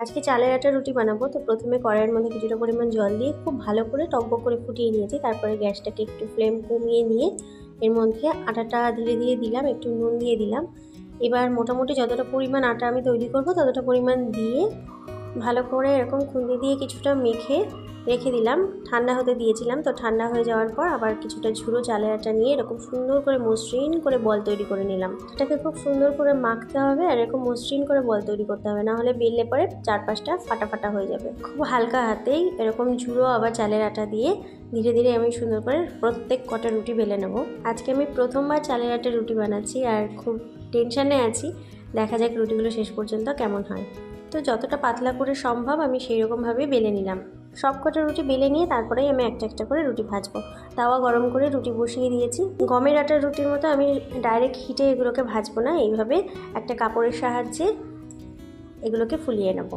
আজকে চালের আটার রুটি বানাবো। তো প্রথমে কড়াইয়ের মধ্যে কিছুটা পরিমাণ জল দিয়ে খুব ভালো করে টকবক করে ফুটিয়ে নিয়েছি। তারপরে গ্যাসটাকে একটু ফ্লেম কমিয়ে নিয়ে এর মধ্যে আটাটা ধীরে ধীরে দিলাম, একটু নুন দিয়ে দিলাম। এবার মোটামুটি যতটা পরিমাণ আটা আমি তৈরি করব ততটা পরিমাণ দিয়ে ভালো করে এরকম খুন্তি দিয়ে কিছুটা মেখে রেখে দিলাম। ঠান্ডা হতে দিয়েছিলাম। তো ঠান্ডা হয়ে যাওয়ার পর আবার কিছুটা ঝুড়ো চালের আটা নিয়ে এরকম সুন্দর করে মসৃণ করে বল তৈরি করে নিলাম। এটাকে খুব সুন্দর করে মাখতে হবে আর এরকম মসৃণ করে বল তৈরি করতে হবে, না হলে বেললে পরে চারপাশটা ফাটা ফাটা হয়ে যাবে। খুব হালকা হাতেই এরকম ঝুড়ো আবার চালের আটা দিয়ে ধীরে ধীরে আমি সুন্দর করে প্রত্যেক কটা রুটি বেলে নেব। আজকে আমি প্রথমবার চালের আটার রুটি বানাচ্ছি আর খুব টেনশানে আছি। দেখা যাক রুটিগুলো শেষ পর্যন্ত কেমন হয়। তো যতটা পাতলা করে সম্ভব আমি সেই রকমভাবেই বেলে নিলাম। সব কটা রুটি বেলে নিয়ে তারপরেই আমি একটা একটা করে রুটি ভাজবো। তাওয়া গরম করে রুটি বসিয়ে দিয়েছি। গমের আটার রুটির মতো আমি ডাইরেক্ট হিটে এগুলোকে ভাজবো না, এইভাবে একটা কাপড়ের সাহায্যে এগুলোকে ফুলিয়ে নেবো।